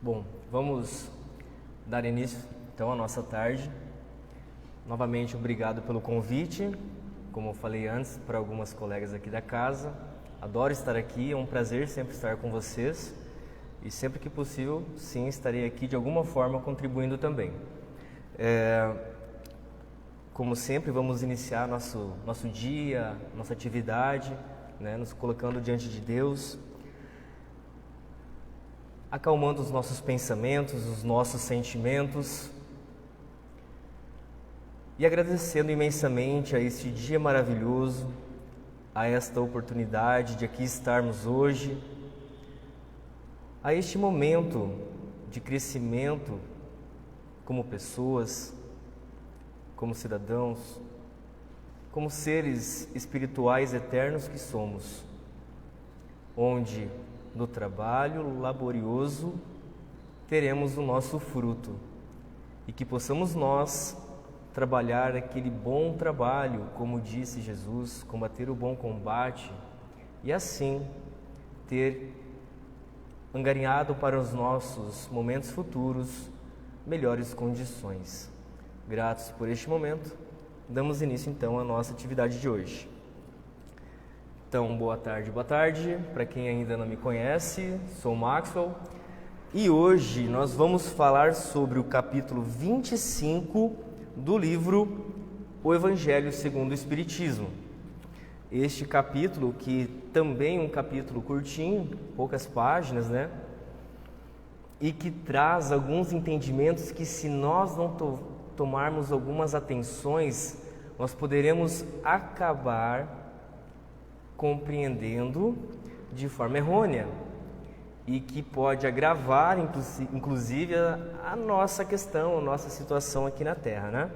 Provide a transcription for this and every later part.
Bom, vamos dar início então à nossa tarde. Novamente, obrigado pelo convite. Como eu falei antes para algumas colegas aqui da casa, adoro estar aqui, é um prazer sempre estar com vocês e sempre que possível, sim, estarei aqui de alguma forma contribuindo também. Como sempre, vamos iniciar nosso dia, nossa atividade, nos colocando diante de Deus, acalmando os nossos pensamentos, os nossos sentimentos e agradecendo imensamente a este dia maravilhoso, a esta oportunidade de aqui estarmos hoje, a este momento de crescimento como pessoas, como cidadãos, como seres espirituais eternos que somos, onde no trabalho laborioso teremos o nosso fruto e que possamos nós trabalhar aquele bom trabalho, como disse Jesus, combater o bom combate e assim ter angariado para os nossos momentos futuros melhores condições. Gratos por este momento, damos início então à nossa atividade de hoje. Então, boa tarde. Para quem ainda não me conhece, sou Maxwell e hoje nós vamos falar sobre o capítulo 25 do livro O Evangelho segundo o Espiritismo. Este capítulo, que também é um capítulo curtinho, poucas páginas, e que traz alguns entendimentos que, se nós não tomarmos algumas atenções, nós poderemos acabar compreendendo de forma errônea e que pode agravar, inclusive, a nossa questão, a nossa situação aqui na Terra,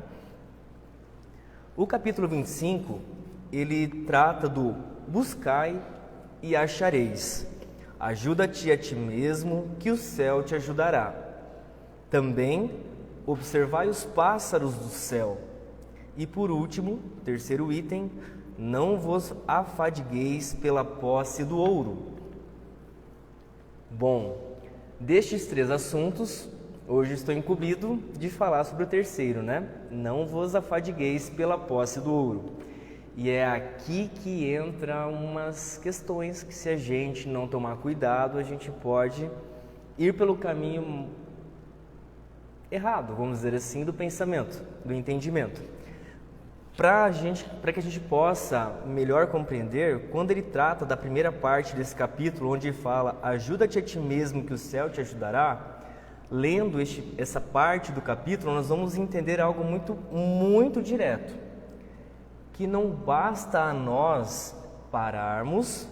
O capítulo 25, ele trata do buscai e achareis. Ajuda-te a ti mesmo, que o céu te ajudará. Também observai os pássaros do céu. E por último, terceiro item, não vos afadigueis pela posse do ouro. Bom, destes três assuntos, hoje estou incumbido de falar sobre o terceiro, Não vos afadigueis pela posse do ouro. E é aqui que entra umas questões que, se a gente não tomar cuidado, a gente pode ir pelo caminho errado, vamos dizer assim, do pensamento, do entendimento. Para que a gente possa melhor compreender, quando ele trata da primeira parte desse capítulo, onde ele fala, ajuda-te a ti mesmo que o céu te ajudará, lendo essa parte do capítulo, nós vamos entender algo muito direto, que não basta a nós pararmos,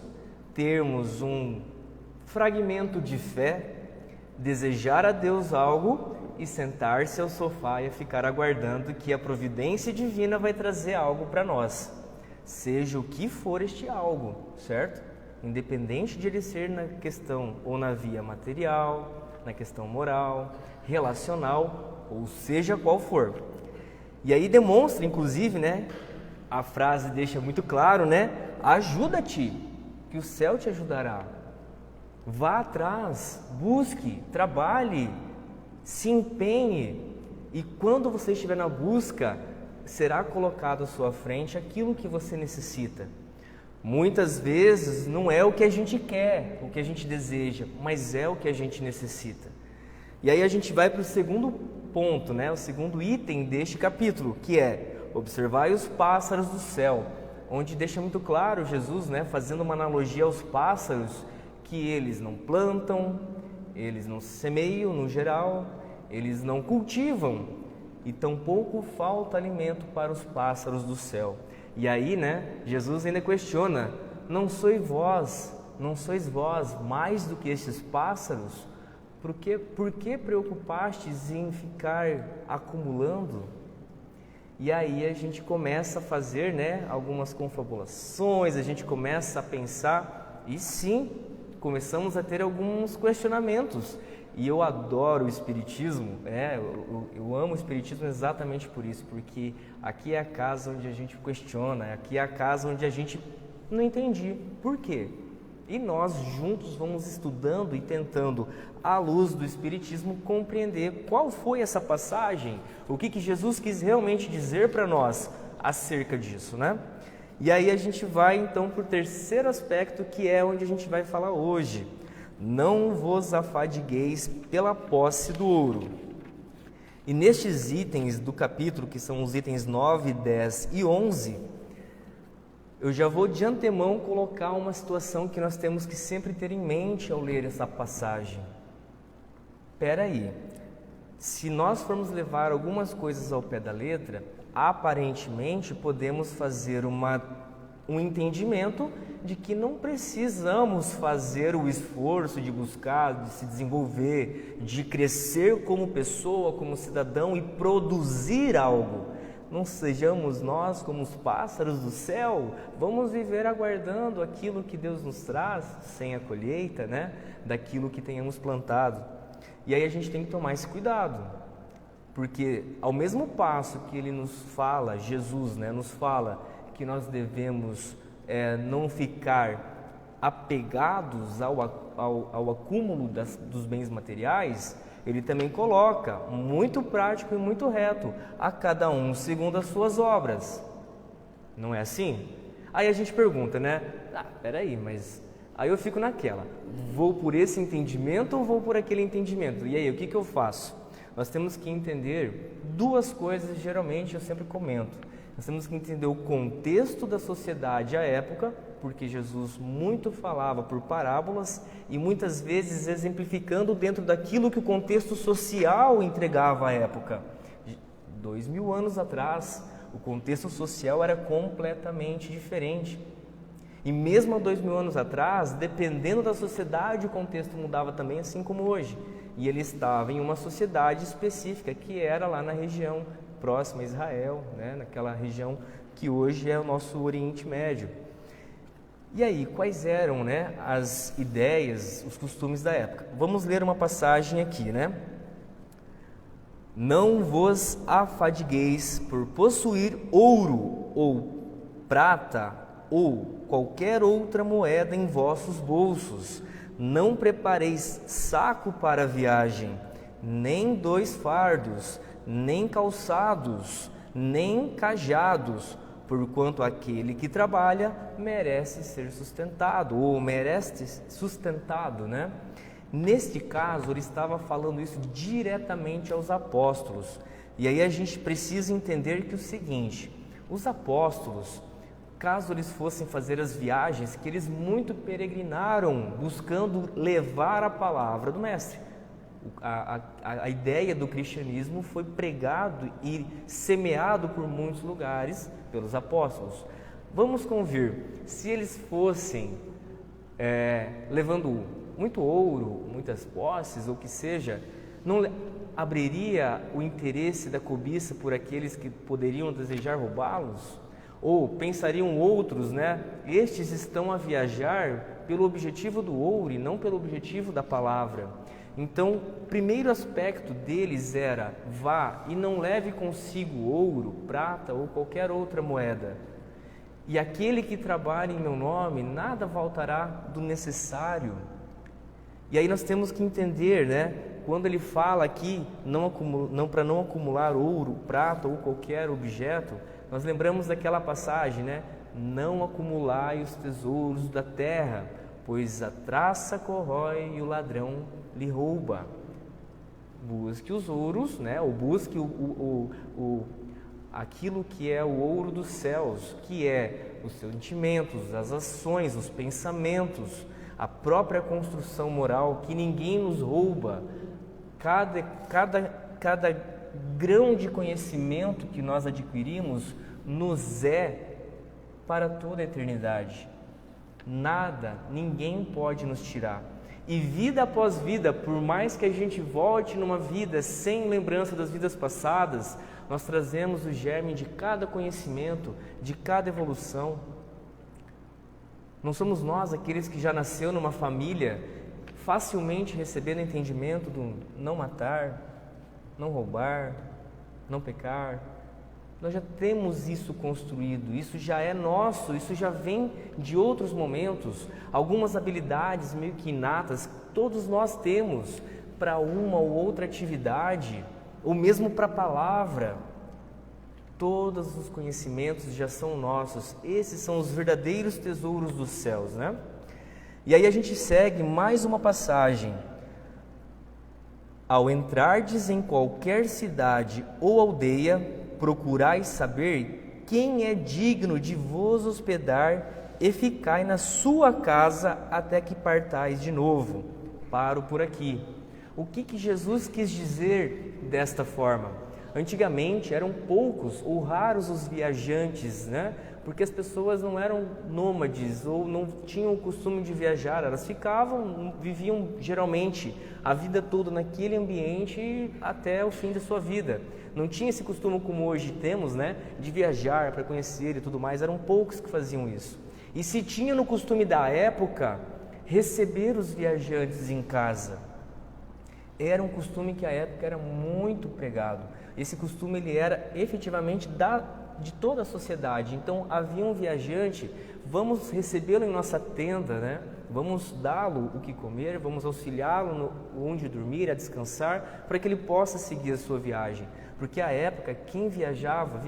termos um fragmento de fé, desejar a Deus algo e sentar-se ao sofá e ficar aguardando que a providência divina vai trazer algo para nós, seja o que for este algo, certo? Independente de ele ser na questão ou na via material, na questão moral, relacional, ou seja qual for. E aí demonstra, inclusive, a frase deixa muito claro, ajuda-te, que o céu te ajudará. Vá atrás, busque, trabalhe, se empenhe, e quando você estiver na busca, será colocado à sua frente aquilo que você necessita. Muitas vezes não é o que a gente quer, o que a gente deseja, mas é o que a gente necessita. E aí a gente vai para o segundo ponto, o segundo item deste capítulo, que é observai os pássaros do céu, onde deixa muito claro Jesus, fazendo uma analogia aos pássaros, que eles não plantam, eles não semeiam no geral, eles não cultivam e tampouco falta alimento para os pássaros do céu. E aí, Jesus ainda questiona, não sois vós mais do que estes pássaros? Por que preocupastes em ficar acumulando? E aí a gente começa a fazer, algumas confabulações, a gente começa a pensar e sim, começamos a ter alguns questionamentos. E eu adoro o Espiritismo, eu amo o Espiritismo exatamente por isso, porque aqui é a casa onde a gente questiona, aqui é a casa onde a gente não entendi. Por quê? E nós juntos vamos estudando e tentando, à luz do Espiritismo, compreender qual foi essa passagem, o que Jesus quis realmente dizer para nós acerca disso, né? E aí a gente vai então para o terceiro aspecto, que é onde a gente vai falar hoje. Não vos afadigueis pela posse do ouro. E nestes itens do capítulo, que são os itens 9, 10 e 11, eu já vou de antemão colocar uma situação que nós temos que sempre ter em mente ao ler essa passagem. Espera aí, se nós formos levar algumas coisas ao pé da letra, aparentemente podemos fazer um entendimento de que não precisamos fazer o esforço de buscar, de se desenvolver, de crescer como pessoa, como cidadão e produzir algo. Não sejamos nós como os pássaros do céu, vamos viver aguardando aquilo que Deus nos traz, sem a colheita, né? Daquilo que tenhamos plantado. E aí a gente tem que tomar esse cuidado, porque ao mesmo passo que Ele nos fala, Jesus, né, nos fala que nós devemos não ficar apegados ao acúmulo dos bens materiais, Ele também coloca, muito prático e muito reto, a cada um segundo as suas obras. Não é assim? Aí a gente pergunta, né? Peraí, mas... Aí eu fico naquela, vou por esse entendimento ou vou por aquele entendimento? E aí, o que eu faço? Nós temos que entender duas coisas, geralmente eu sempre comento. Nós temos que entender o contexto da sociedade à época, porque Jesus muito falava por parábolas e muitas vezes exemplificando dentro daquilo que o contexto social entregava à época. 2000 anos atrás, o contexto social era completamente diferente. E mesmo há 2000 anos atrás, dependendo da sociedade, o contexto mudava também, assim como hoje. E ele estava em uma sociedade específica, que era lá na região próxima a Israel, né? Naquela região que hoje é o nosso Oriente Médio. E aí, quais eram, né, as ideias, os costumes da época? Vamos ler uma passagem aqui, né? Não vos afadigueis por possuir ouro ou prata ou qualquer outra moeda em vossos bolsos. Não prepareis saco para a viagem, nem 2 fardos, nem calçados, nem cajados, porquanto aquele que trabalha merece ser sustentado, ou merece sustentado, né? Neste caso, ele estava falando isso diretamente aos apóstolos. E aí a gente precisa entender que o seguinte, os apóstolos, caso eles fossem fazer as viagens, que eles muito peregrinaram, buscando levar a palavra do Mestre. A ideia do cristianismo foi pregado e semeado por muitos lugares pelos apóstolos. Vamos convir, se eles fossem levando muito ouro, muitas posses, ou que seja, não abriria o interesse da cobiça por aqueles que poderiam desejar roubá-los? Ou pensariam outros, né? Estes estão a viajar pelo objetivo do ouro e não pelo objetivo da palavra. Então, o primeiro aspecto deles era: vá e não leve consigo ouro, prata ou qualquer outra moeda. E aquele que trabalha em meu nome, nada faltará do necessário. E aí nós temos que entender, né? Quando ele fala aqui, para não acumular ouro, prata ou qualquer objeto, nós lembramos daquela passagem, né? Não acumulai os tesouros da terra, pois a traça corrói e o ladrão lhe rouba. Busque os ouros, né? Ou busque aquilo que é o ouro dos céus, que é os sentimentos, as ações, os pensamentos, a própria construção moral, que ninguém nos rouba. Cada grão de conhecimento que nós adquirimos nos é para toda a eternidade. Nada, ninguém pode nos tirar. E vida após vida, por mais que a gente volte numa vida sem lembrança das vidas passadas, nós trazemos o germe de cada conhecimento, de cada evolução. Não somos nós aqueles que já nasceu numa família facilmente recebendo entendimento do não matar, não roubar, não pecar, Nós já temos isso construído, isso já é nosso, isso já vem de outros momentos. Algumas habilidades meio que inatas, todos nós temos para uma ou outra atividade, ou mesmo para a palavra. Todos os conhecimentos já são nossos, esses são os verdadeiros tesouros dos céus, né? E aí a gente segue mais uma passagem. Ao entrardes em qualquer cidade ou aldeia, procurai saber quem é digno de vos hospedar e ficai na sua casa até que partais de novo. Paro por aqui. O que Jesus quis dizer desta forma? Antigamente eram poucos ou raros os viajantes, né? Porque as pessoas não eram nômades ou não tinham o costume de viajar, elas viviam geralmente a vida toda naquele ambiente até o fim da sua vida. Não tinha esse costume como hoje temos, né? De viajar para conhecer e tudo mais, eram poucos que faziam isso. E se tinha no costume da época receber os viajantes em casa, era um costume que à época era muito pregado. Esse costume ele era efetivamente de toda a sociedade. Então havia um viajante, vamos recebê-lo em nossa tenda, né? Vamos dá-lo o que comer, vamos auxiliá-lo onde dormir, a descansar, para que ele possa seguir a sua viagem. Porque à época quem viajava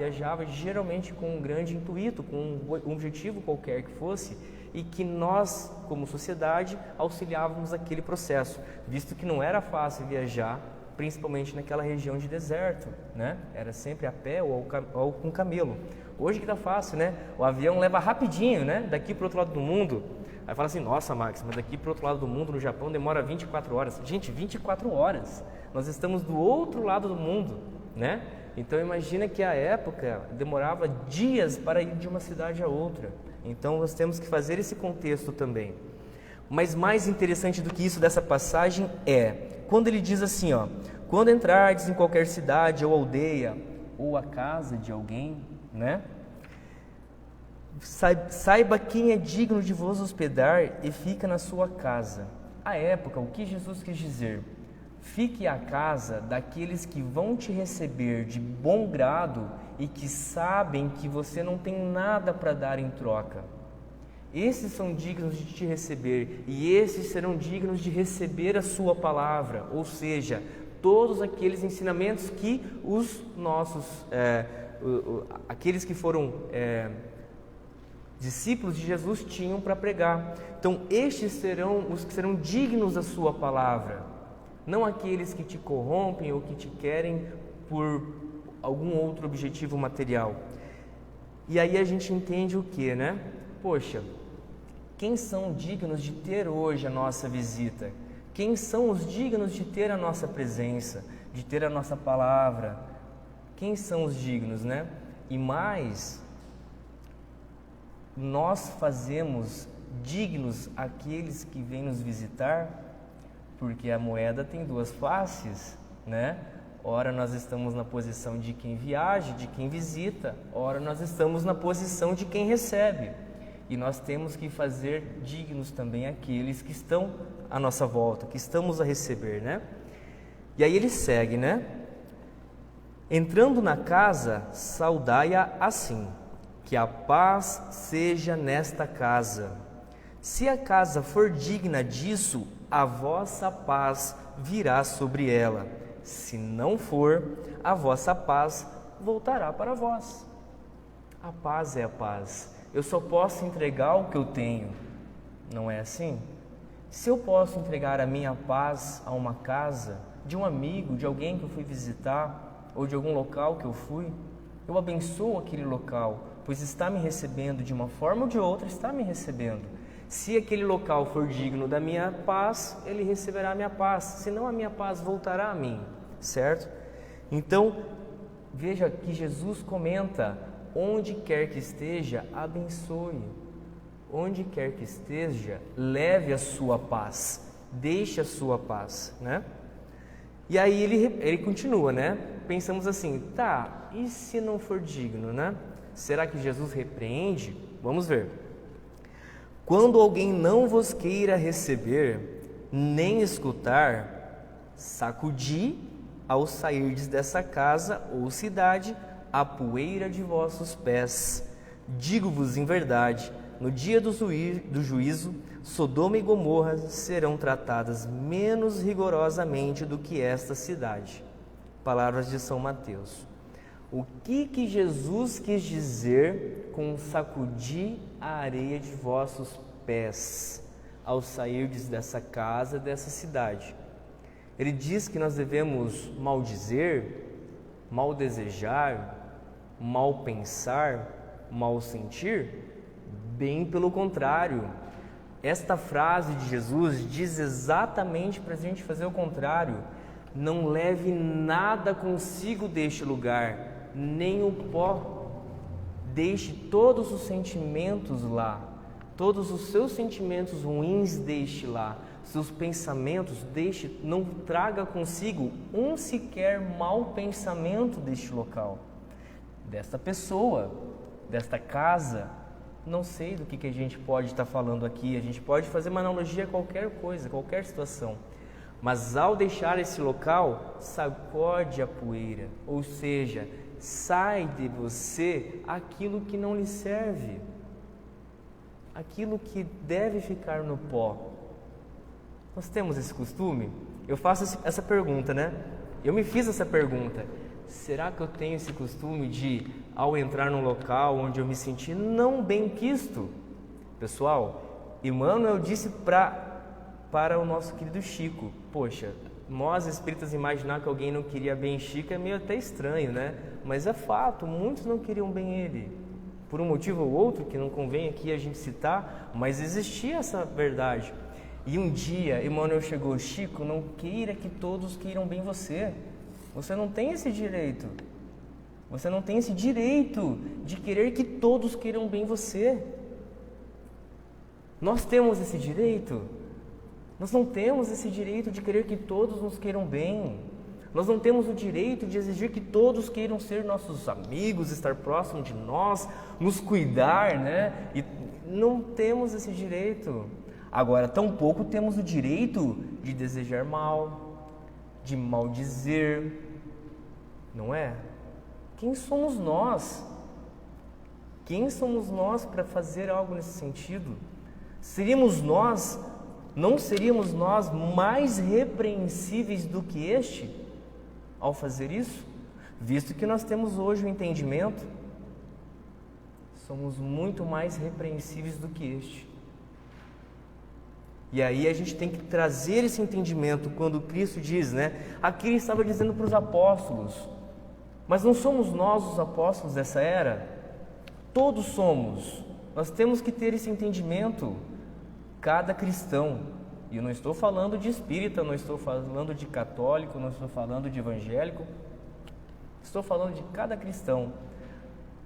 geralmente com um grande intuito, com um objetivo qualquer que fosse, e que nós, como sociedade, auxiliávamos aquele processo, visto que não era fácil viajar, principalmente naquela região de deserto, né? Era sempre a pé ou com camelo. Hoje que tá fácil, né? O avião leva rapidinho, né? Daqui para o outro lado do mundo. Aí fala assim, nossa Max, mas daqui para o outro lado do mundo, no Japão, demora 24 horas. Gente, 24 horas. Nós estamos do outro lado do mundo, né? Então imagina que a época demorava dias para ir de uma cidade a outra. Então nós temos que fazer esse contexto também. Mas mais interessante do que isso dessa passagem é quando ele diz assim, ó, quando entrardes em qualquer cidade ou aldeia ou a casa de alguém, né? Saiba quem é digno de vos hospedar e fica na sua casa. À época, o que Jesus quis dizer? Fique à casa daqueles que vão te receber de bom grado e que sabem que você não tem nada para dar em troca. Esses são dignos de te receber e esses serão dignos de receber a sua palavra, ou seja, todos aqueles ensinamentos que os nossos, aqueles que foram discípulos de Jesus tinham para pregar. Então estes serão os que serão dignos da sua palavra, não aqueles que te corrompem ou que te querem por algum outro objetivo material. E aí a gente entende o que, né? Poxa, quem são dignos de ter hoje a nossa visita? Quem são os dignos de ter a nossa presença, de ter a nossa palavra? Quem são os dignos, né? E mais, nós fazemos dignos aqueles que vêm nos visitar, porque a moeda tem duas faces, né? Ora nós estamos na posição de quem viaja, de quem visita, ora nós estamos na posição de quem recebe. E nós temos que fazer dignos também aqueles que estão à nossa volta, que estamos a receber, né? E aí ele segue, né? Entrando na casa, saudai-a assim, que a paz seja nesta casa. Se a casa for digna disso, a vossa paz virá sobre ela. Se não for, a vossa paz voltará para vós. A paz é a paz. Eu só posso entregar o que eu tenho, não é assim? Se eu posso entregar a minha paz a uma casa, de um amigo, de alguém que eu fui visitar, ou de algum local que eu fui, eu abençoo aquele local, pois está me recebendo de uma forma ou de outra, está me recebendo. Se aquele local for digno da minha paz, ele receberá a minha paz, senão a minha paz voltará a mim, certo? Então, veja que Jesus comenta, onde quer que esteja, abençoe. Onde quer que esteja, leve a sua paz, deixe a sua paz, né? E aí ele continua, né? Pensamos assim, tá, e se não for digno, né? Será que Jesus repreende? Vamos ver. Quando alguém não vos queira receber, nem escutar, sacudi ao sairdes dessa casa ou cidade, a poeira de vossos pés. Digo-vos em verdade, no dia do juízo, Sodoma e Gomorra serão tratadas menos rigorosamente do que esta cidade. Palavras de São Mateus. O que Jesus quis dizer com sacudir a areia de vossos pés ao sairdes dessa casa, dessa cidade? Ele diz que nós devemos maldizer, mal desejar, mal pensar, mal sentir? Bem pelo contrário. Esta frase de Jesus diz exatamente para a gente fazer o contrário. Não leve nada consigo deste lugar, nem o pó. Deixe todos os sentimentos lá, todos os seus sentimentos ruins deixe lá, seus pensamentos deixe, não traga consigo um sequer mau pensamento deste local, desta pessoa, desta casa. Não sei do que a gente pode estar falando aqui, a gente pode fazer uma analogia a qualquer coisa, qualquer situação. Mas ao deixar esse local, sacode a poeira, ou seja, sai de você aquilo que não lhe serve, aquilo que deve ficar no pó. Nós temos esse costume? Eu faço essa pergunta, né? Eu me fiz essa pergunta. Será que eu tenho esse costume de, ao entrar num local onde eu me senti não bem quisto? Pessoal, Emmanuel disse para o nosso querido Chico, poxa, nós espíritas imaginar que alguém não queria bem Chico é meio até estranho, né? Mas é fato, muitos não queriam bem ele, por um motivo ou outro que não convém aqui a gente citar, mas existia essa verdade. E um dia Emmanuel chegou, Chico, não queira que todos queiram bem você. Você não tem esse direito. Você não tem esse direito de querer que todos queiram bem você. Nós temos esse direito? Nós não temos esse direito de querer que todos nos queiram bem. Nós não temos o direito de exigir que todos queiram ser nossos amigos, estar próximo de nós, nos cuidar, né? E não temos esse direito. Agora, tampouco temos o direito de desejar mal, de maldizer, não é? Quem somos nós? Quem somos nós para fazer algo nesse sentido? Não seríamos nós mais repreensíveis do que este ao fazer isso? Visto que nós temos hoje o entendimento, somos muito mais repreensíveis do que este. E aí a gente tem que trazer esse entendimento quando Cristo diz, né? Aqui ele estava dizendo para os apóstolos, mas não somos nós os apóstolos dessa era? Todos somos. Nós temos que ter esse entendimento, cada cristão. E eu não estou falando de espírita, não estou falando de católico, não estou falando de evangélico. Estou falando de cada cristão.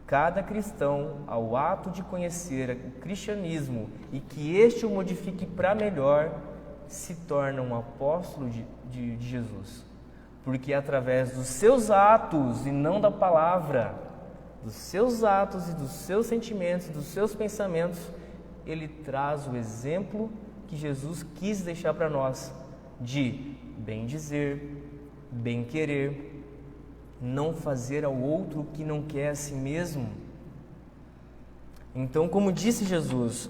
Cada cristão, ao ato de conhecer o cristianismo e que este o modifique para melhor, se torna um apóstolo de Jesus. Porque é através dos seus atos e não da palavra, dos seus atos e dos seus sentimentos, dos seus pensamentos, ele traz o exemplo que Jesus quis deixar para nós, de bem dizer, bem querer, não fazer ao outro o que não quer a si mesmo. Então, como disse Jesus,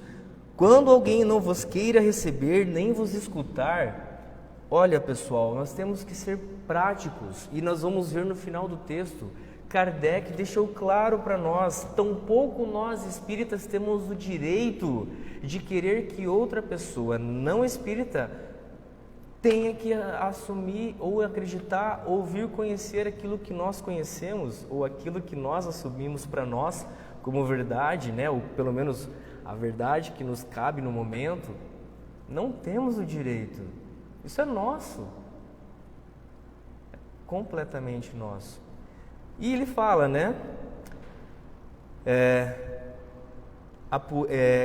quando alguém não vos queira receber, nem vos escutar, olha pessoal, nós temos que ser práticos, e nós vamos ver no final do texto, Kardec deixou claro para nós, tampouco nós espíritas temos o direito de querer que outra pessoa não espírita tenha que assumir ou acreditar ou vir conhecer aquilo que nós conhecemos ou aquilo que nós assumimos para nós como verdade, né? Ou pelo menos a verdade que nos cabe no momento. Não temos o direito. Isso é nosso. É completamente nosso. E ele fala, né?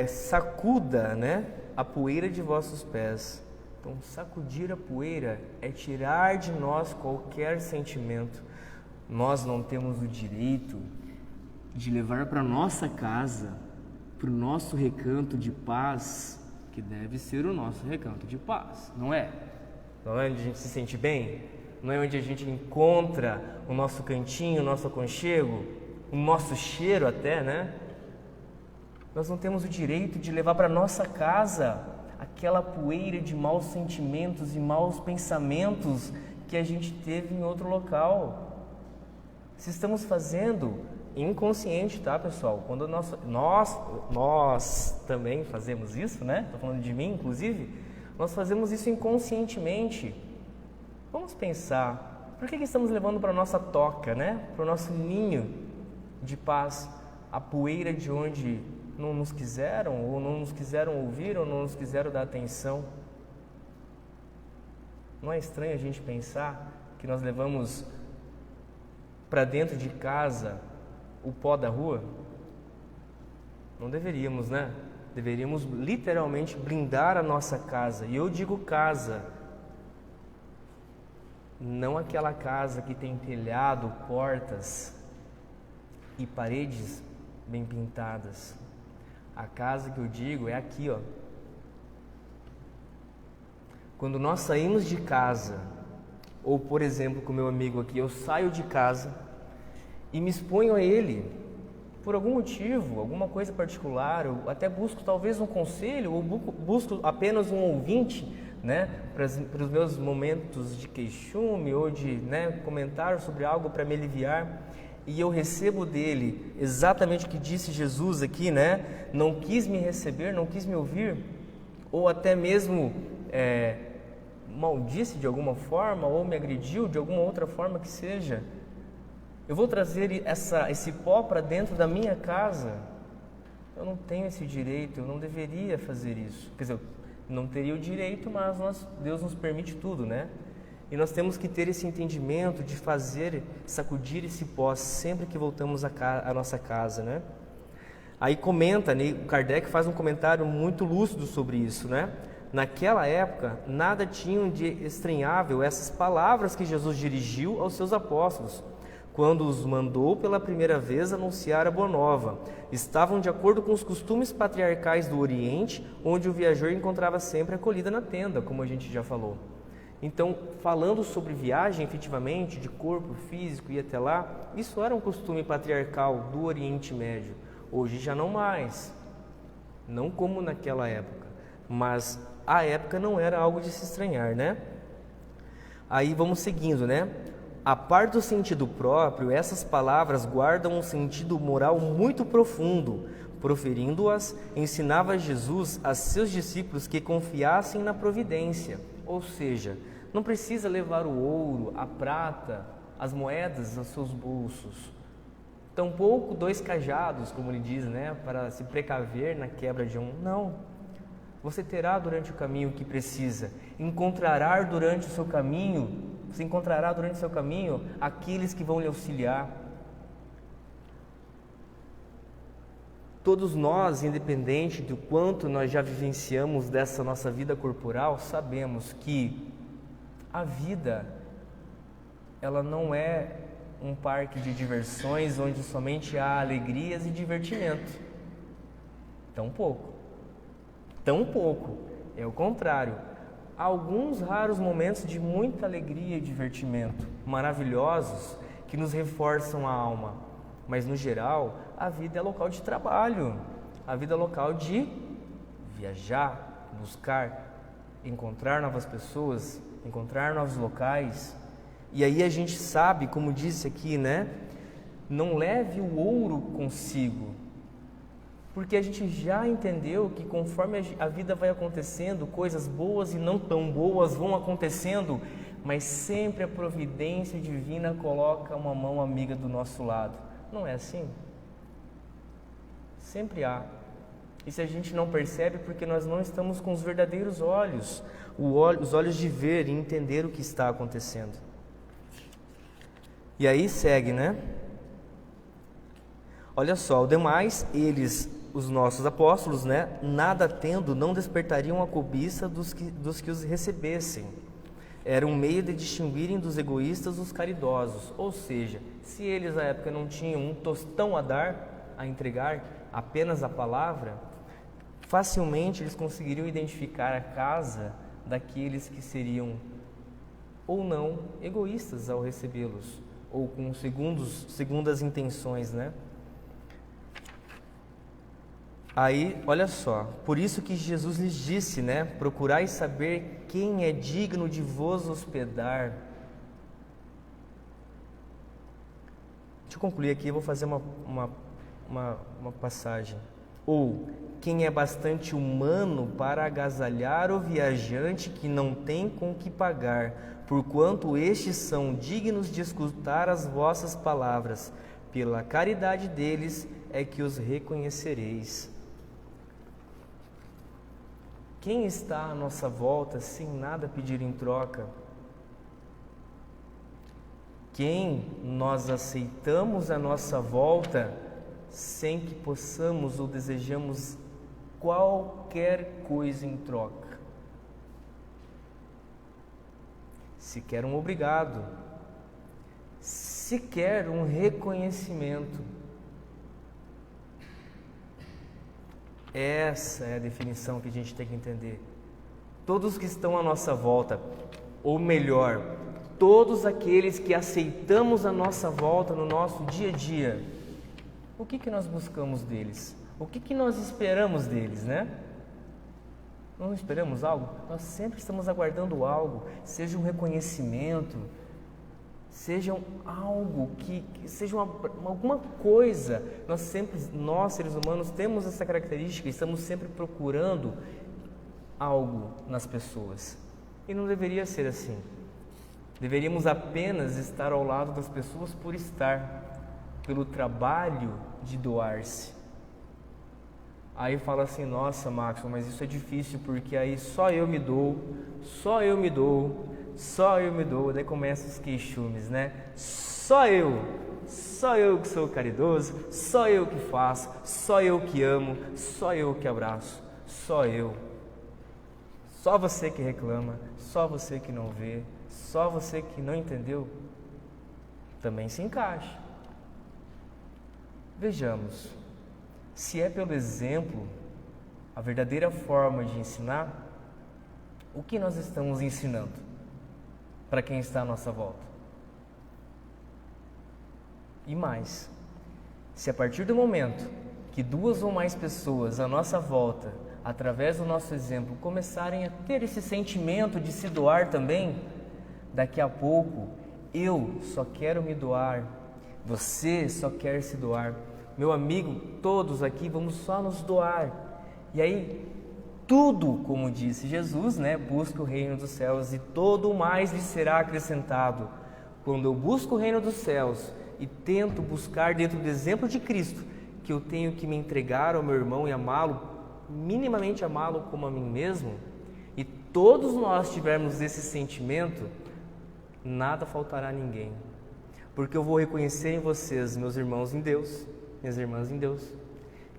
Sacuda, né? A poeira de vossos pés. Então, sacudir a poeira é tirar de nós qualquer sentimento. Nós não temos o direito de levar para nossa casa, para o nosso recanto de paz, que deve ser o nosso recanto de paz, não é? Não é onde a gente se sente bem? Não é onde a gente encontra o nosso cantinho, o nosso aconchego, o nosso cheiro até, né? Nós não temos o direito de levar para nossa casa aquela poeira de maus sentimentos e maus pensamentos que a gente teve em outro local. Se estamos fazendo inconsciente, tá, pessoal? Quando nós também fazemos isso, né? Estou falando de mim, inclusive. Nós fazemos isso inconscientemente. Vamos pensar, por que estamos levando para a nossa toca, né? Para o nosso ninho de paz, a poeira de onde não nos quiseram, ou não nos quiseram ouvir, ou não nos quiseram dar atenção? Não é estranho a gente pensar que nós levamos para dentro de casa o pó da rua? Não deveríamos, né? Deveríamos literalmente blindar a nossa casa. E eu digo casa, não aquela casa que tem telhado, portas e paredes bem pintadas. A casa que eu digo é aqui, ó. Quando nós saímos de casa, ou por exemplo, com meu amigo aqui, eu saio de casa e me exponho a ele por algum motivo, alguma coisa particular, eu até busco talvez um conselho, ou busco apenas um ouvinte, né, para os meus momentos de queixume ou de, né, comentário sobre algo para me aliviar, e eu recebo dele exatamente o que disse Jesus aqui, né, não quis me receber, não quis me ouvir, ou até mesmo maldisse de alguma forma, ou me agrediu de alguma outra forma que seja, eu vou trazer esse pó para dentro da minha casa? Eu não tenho esse direito, eu não deveria fazer isso. Quer dizer, eu não teria o direito, mas Deus nos permite tudo, né? E nós temos que ter esse entendimento de sacudir esse pó sempre que voltamos à nossa casa, né? Aí comenta, né, o Kardec faz um comentário muito lúcido sobre isso, né? Naquela época, nada tinham de estranhável essas palavras que Jesus dirigiu aos seus apóstolos, quando os mandou pela primeira vez anunciar a boa nova. Estavam de acordo com os costumes patriarcais do Oriente, onde o viajor encontrava sempre acolhida na tenda, como a gente já falou. Então, falando sobre viagem, efetivamente, de corpo físico e até lá, isso era um costume patriarcal do Oriente Médio. Hoje já não mais, não como naquela época, mas a época não era algo de se estranhar, né? Aí vamos seguindo, né? A par do sentido próprio, essas palavras guardam um sentido moral muito profundo. Proferindo-as, ensinava Jesus a seus discípulos que confiassem na providência. Ou seja, não precisa levar o ouro, a prata, as moedas aos seus bolsos. Tampouco 2 cajados, como ele diz, né, para se precaver na quebra de um. Não. Você terá durante o caminho o que precisa. Você encontrará durante o seu caminho aqueles que vão lhe auxiliar. Todos nós, independente do quanto nós já vivenciamos dessa nossa vida corporal, sabemos que a vida, ela não é um parque de diversões onde somente há alegrias e divertimento. Tão pouco, é o contrário. Há alguns raros momentos de muita alegria e divertimento, maravilhosos, que nos reforçam a alma. Mas, no geral, a vida é local de trabalho, a vida é local de viajar, buscar, encontrar novas pessoas, encontrar novos locais. E aí a gente sabe, como disse aqui, né? Não leve o ouro consigo, porque a gente já entendeu que conforme a vida vai acontecendo, coisas boas e não tão boas vão acontecendo, mas sempre a providência divina coloca uma mão amiga do nosso lado. Não é assim? Sempre há. E se a gente não percebe, porque nós não estamos com os verdadeiros olhos, os olhos de ver e entender o que está acontecendo. E aí segue, né? Olha só, o demais, eles, os nossos apóstolos, né, nada tendo, não despertariam a cobiça dos que os recebessem. Era um meio de distinguirem dos egoístas os caridosos. Ou seja, se eles à época não tinham um tostão a dar, a entregar, apenas a palavra, facilmente eles conseguiriam identificar a casa daqueles que seriam ou não egoístas ao recebê-los, ou com segundas intenções, né? Aí, olha só, por isso que Jesus lhes disse, né? Procurai saber quem é digno de vos hospedar. Deixa eu concluir aqui, eu vou fazer uma passagem. Ou, quem é bastante humano para agasalhar o viajante que não tem com que pagar, porquanto estes são dignos de escutar as vossas palavras. Pela caridade deles é que os reconhecereis. Quem está à nossa volta sem nada pedir em troca? Quem nós aceitamos à nossa volta sem que possamos ou desejamos qualquer coisa em troca? Sequer um obrigado, sequer um reconhecimento. Essa é a definição que a gente tem que entender. Todos que estão à nossa volta, ou melhor, todos aqueles que aceitamos à nossa volta no nosso dia a dia, o que nós buscamos deles? O que nós esperamos deles, né? Não esperamos algo? Nós sempre estamos aguardando algo, seja um reconhecimento, seja algo que seja alguma coisa. Nós seres humanos, temos essa característica, estamos sempre procurando algo nas pessoas. E não deveria ser assim. Deveríamos apenas estar ao lado das pessoas por estar, pelo trabalho de doar-se. Aí fala assim, nossa, Maxwell, mas isso é difícil porque aí só eu me dou. Daí começam os queixumes, né? Só eu que sou caridoso, só eu que faço, só eu que amo, só eu que abraço, só eu. Só você que reclama, só você que não vê, só você que não entendeu, também se encaixa. Vejamos, se é pelo exemplo a verdadeira forma de ensinar, o que nós estamos ensinando para quem está à nossa volta? E mais, se a partir do momento que duas ou mais pessoas à nossa volta, através do nosso exemplo, começarem a ter esse sentimento de se doar também, daqui a pouco eu só quero me doar, você só quer se doar, meu amigo, todos aqui vamos só nos doar. E aí, tudo, como disse Jesus, né? Busca o reino dos céus e todo o mais lhe será acrescentado. Quando eu busco o reino dos céus e tento buscar dentro do exemplo de Cristo, que eu tenho que me entregar ao meu irmão e amá-lo, minimamente amá-lo como a mim mesmo, e todos nós tivermos esse sentimento, nada faltará a ninguém. Porque eu vou reconhecer em vocês, meus irmãos em Deus, minhas irmãs em Deus,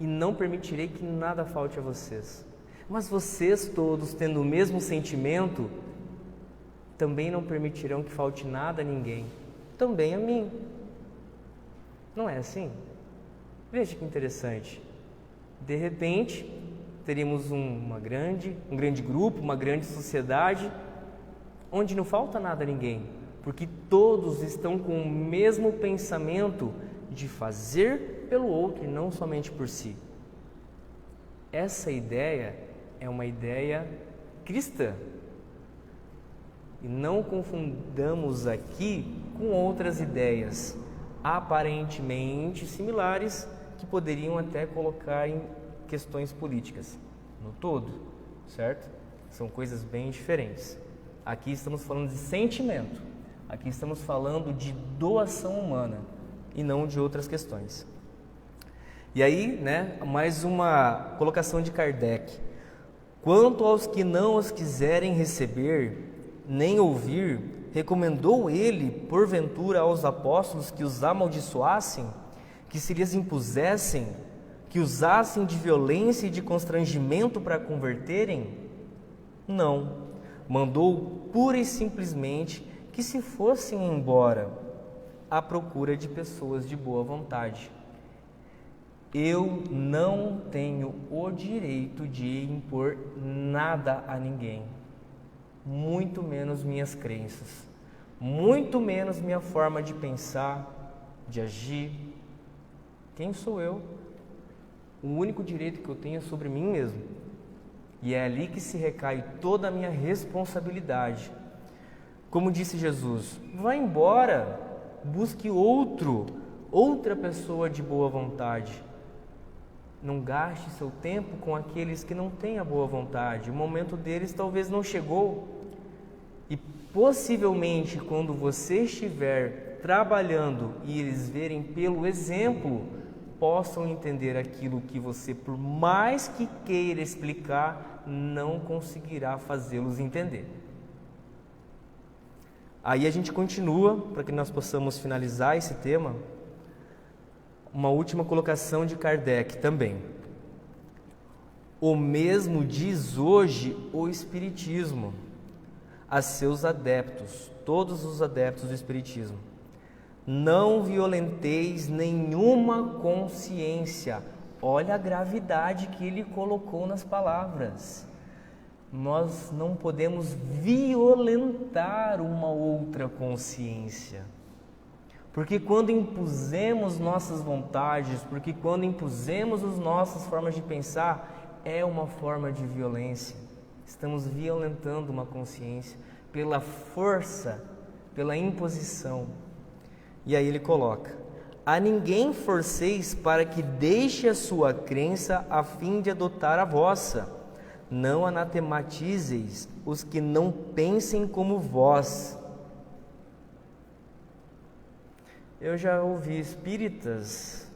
e não permitirei que nada falte a vocês. Mas vocês todos, tendo o mesmo sentimento, também não permitirão que falte nada a ninguém, também a mim. Não é assim? Veja que interessante. De repente, teríamos um grande grupo, uma grande sociedade, onde não falta nada a ninguém, porque todos estão com o mesmo pensamento de fazer pelo outro e não somente por si. Essa ideia é uma ideia cristã. E não confundamos aqui com outras ideias aparentemente similares que poderiam até colocar em questões políticas. No todo, certo? São coisas bem diferentes. Aqui estamos falando de sentimento. Aqui estamos falando de doação humana e não de outras questões. E aí, né, mais uma colocação de Kardec. Quanto aos que não os quiserem receber, nem ouvir, recomendou ele, porventura, aos apóstolos que os amaldiçoassem, que se lhes impusessem, que usassem de violência e de constrangimento para converterem? Não. Mandou pura e simplesmente que se fossem embora à procura de pessoas de boa vontade. Eu não tenho o direito de impor nada a ninguém, muito menos minhas crenças, muito menos minha forma de pensar, de agir. Quem sou eu? O único direito que eu tenho é sobre mim mesmo. E é ali que se recai toda a minha responsabilidade. Como disse Jesus, vá embora, busque outra pessoa de boa vontade. Não gaste seu tempo com aqueles que não têm a boa vontade. O momento deles talvez não chegou. E possivelmente quando você estiver trabalhando e eles verem pelo exemplo, possam entender aquilo que você, por mais que queira explicar, não conseguirá fazê-los entender. Aí a gente continua, para que nós possamos finalizar esse tema, uma última colocação de Kardec também. O mesmo diz hoje o Espiritismo a seus adeptos, todos os adeptos do Espiritismo: não violenteis nenhuma consciência. Olha a gravidade que ele colocou nas palavras. Nós não podemos violentar uma outra consciência. Porque quando impusemos nossas vontades, porque quando impusemos as nossas formas de pensar, é uma forma de violência. Estamos violentando uma consciência pela força, pela imposição. E aí ele coloca: a ninguém forceis para que deixe a sua crença a fim de adotar a vossa. Não anatematizeis os que não pensem como vós. Eu já ouvi espíritas,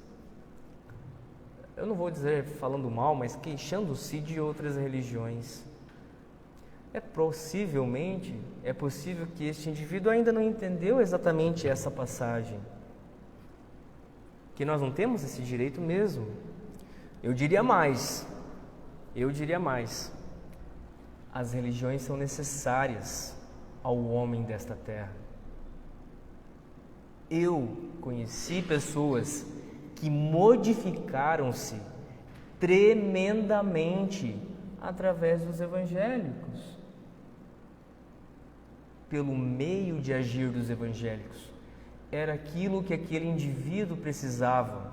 eu não vou dizer falando mal, mas queixando-se de outras religiões. É possível que este indivíduo ainda não entendeu exatamente essa passagem, que nós não temos esse direito mesmo. Eu diria mais, as religiões são necessárias ao homem desta terra. Eu conheci pessoas que modificaram-se tremendamente através dos evangélicos, pelo meio de agir dos evangélicos. Era aquilo que aquele indivíduo precisava,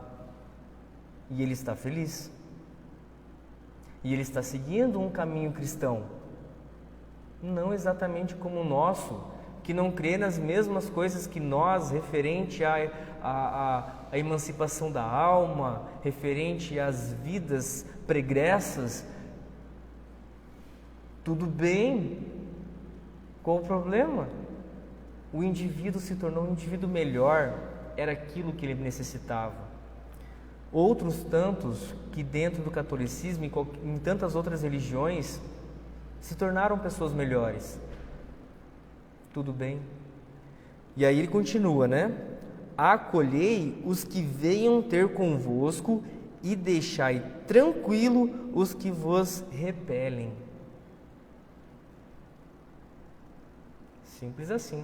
e ele está feliz. E ele está seguindo um caminho cristão, não exatamente como o nosso, que não crê nas mesmas coisas que nós, referente à emancipação da alma, referente às vidas pregressas. Tudo bem, qual o problema? O indivíduo se tornou um indivíduo melhor, era aquilo que ele necessitava. Outros tantos que dentro do catolicismo e em tantas outras religiões se tornaram pessoas melhores. Tudo bem. E aí ele continua, né? Acolhei os que venham ter convosco e deixai tranquilo os que vos repelem. Simples assim.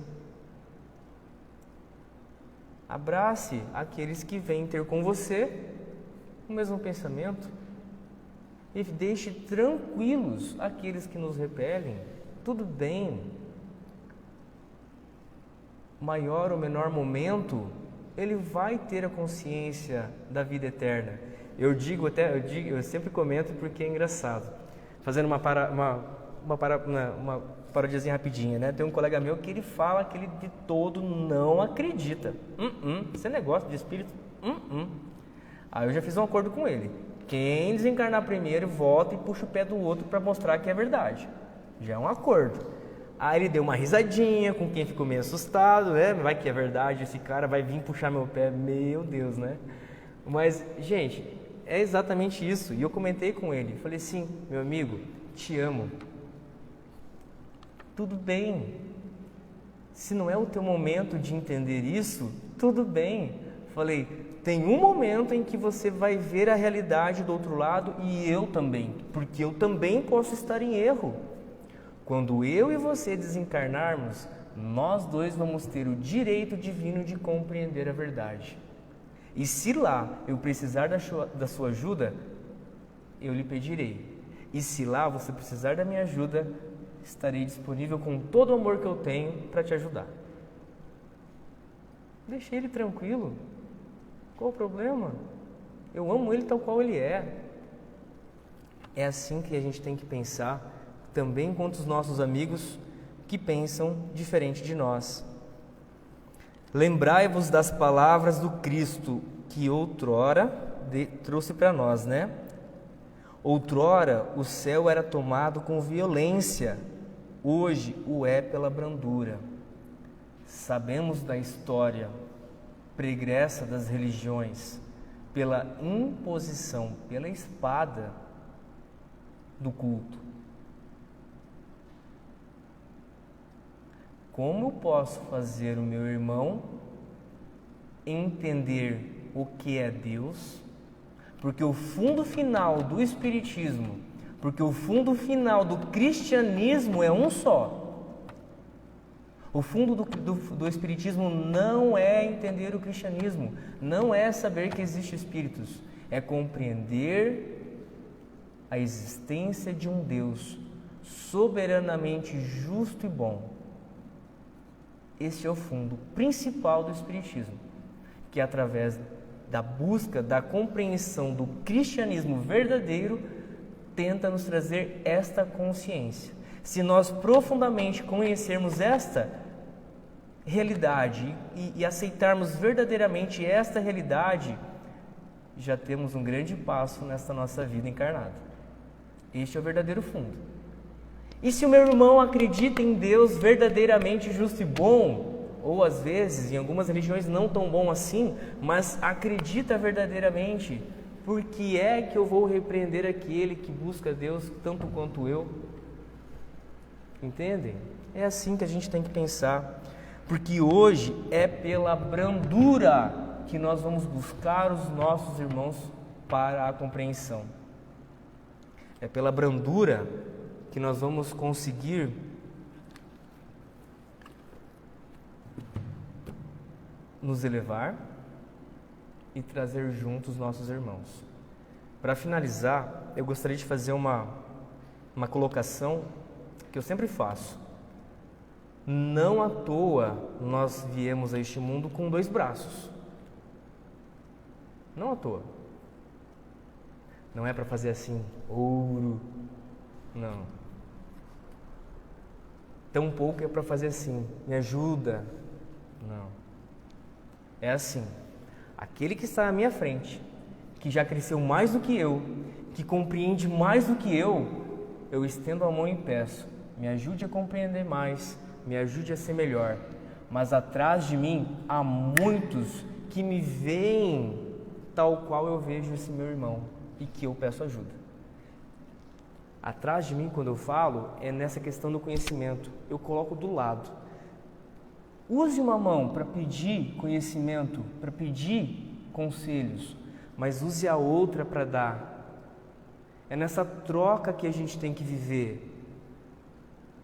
Abrace aqueles que vêm ter com você o mesmo pensamento e deixe tranquilos aqueles que nos repelem. Tudo bem. Maior ou menor momento, ele vai ter a consciência da vida eterna. Eu sempre comento porque é engraçado. Fazendo uma parodiazinha rapidinha, né? Tem um colega meu que ele fala que ele de todo não acredita. Esse negócio de espírito. Aí eu já fiz um acordo com ele. Quem desencarnar primeiro volta e puxa o pé do outro para mostrar que é verdade. Já é um acordo. Aí ele deu uma risadinha, com quem ficou meio assustado, né? Vai que é verdade, esse cara vai vir puxar meu pé, meu Deus, né? Mas, gente, é exatamente isso. E eu comentei com ele, falei assim: meu amigo, te amo. Tudo bem. Se não é o teu momento de entender isso, tudo bem. Falei, tem um momento em que você vai ver a realidade do outro lado e eu também, porque eu também posso estar em erro. Quando eu e você desencarnarmos, nós dois vamos ter o direito divino de compreender a verdade. E se lá eu precisar da sua ajuda, eu lhe pedirei. E se lá você precisar da minha ajuda, estarei disponível com todo o amor que eu tenho para te ajudar. Deixa ele tranquilo. Qual o problema? Eu amo ele tal qual ele é. É assim que a gente tem que pensar também quanto os nossos amigos que pensam diferente de nós. Lembrai-vos das palavras do Cristo que outrora trouxe para nós, né? Outrora o céu era tomado com violência, hoje o é pela brandura. Sabemos da história pregressa das religiões, pela imposição, pela espada do culto. Como eu posso fazer o meu irmão entender o que é Deus? Porque o fundo final do Espiritismo, porque o fundo final do cristianismo é um só. O fundo do Espiritismo não é entender o cristianismo, não é saber que existem espíritos, é compreender a existência de um Deus soberanamente justo e bom. Este é o fundo principal do Espiritismo, que através da busca, da compreensão do cristianismo verdadeiro, tenta nos trazer esta consciência. Se nós profundamente conhecermos esta realidade e aceitarmos verdadeiramente esta realidade, já temos um grande passo nesta nossa vida encarnada. Este é o verdadeiro fundo. E se o meu irmão acredita em Deus verdadeiramente justo e bom, ou às vezes em algumas religiões não tão bom assim, mas acredita verdadeiramente, por que é que eu vou repreender aquele que busca Deus tanto quanto eu? Entendem? É assim que a gente tem que pensar. Porque hoje é pela brandura que nós vamos buscar os nossos irmãos para a compreensão. É pela brandura que nós vamos conseguir nos elevar e trazer juntos os nossos irmãos. Para finalizar, eu gostaria de fazer uma colocação que eu sempre faço. Não à toa nós viemos a este mundo com 2 braços. Não à toa. Não é para fazer assim, ouro. Não. Tampouco é para fazer assim, me ajuda. Não. É assim. Aquele que está à minha frente, que já cresceu mais do que eu, que compreende mais do que eu estendo a mão e peço, me ajude a compreender mais, me ajude a ser melhor. Mas atrás de mim há muitos que me veem tal qual eu vejo esse meu irmão e que eu peço ajuda. Atrás de mim, quando eu falo, é nessa questão do conhecimento. Eu coloco do lado. Use uma mão para pedir conhecimento, para pedir conselhos, mas use a outra para dar. É nessa troca que a gente tem que viver.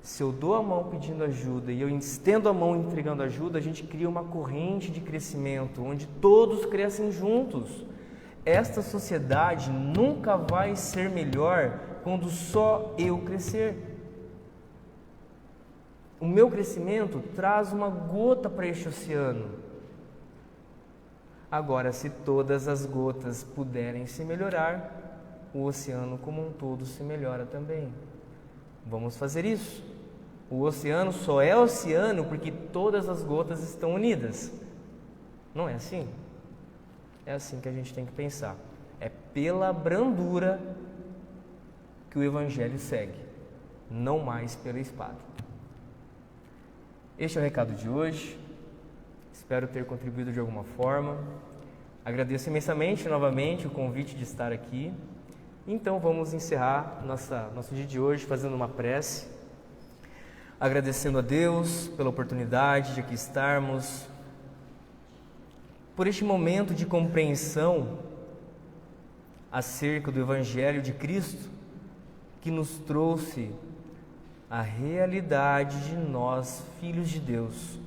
Se eu dou a mão pedindo ajuda e eu estendo a mão entregando ajuda, a gente cria uma corrente de crescimento, onde todos crescem juntos. Esta sociedade nunca vai ser melhor quando só eu crescer. O meu crescimento traz uma gota para este oceano. Agora, se todas as gotas puderem se melhorar, o oceano como um todo se melhora também. Vamos fazer isso. O oceano só é oceano porque todas as gotas estão unidas. Não é assim? É assim que a gente tem que pensar. É pela brandura que o Evangelho segue, não mais pela espada. Este é o recado de hoje. Espero ter contribuído de alguma forma. Agradeço imensamente novamente o convite de estar aqui. Então vamos encerrar nosso dia de hoje fazendo uma prece, agradecendo a Deus pela oportunidade de aqui estarmos, por este momento de compreensão acerca do Evangelho de Cristo, que nos trouxe a realidade de nós, filhos de Deus,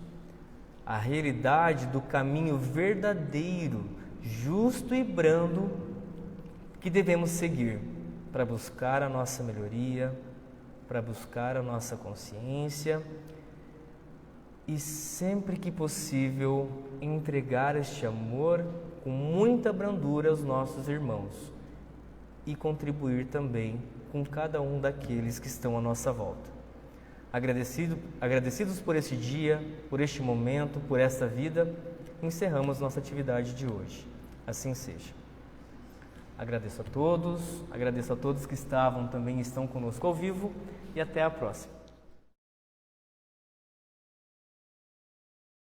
a realidade do caminho verdadeiro, justo e brando que devemos seguir para buscar a nossa melhoria, para buscar a nossa consciência e sempre que possível entregar este amor com muita brandura aos nossos irmãos e contribuir também com cada um daqueles que estão à nossa volta. Agradecidos por este dia, por este momento, por esta vida, encerramos nossa atividade de hoje. Assim seja. Agradeço a todos que também estão conosco ao vivo e até a próxima.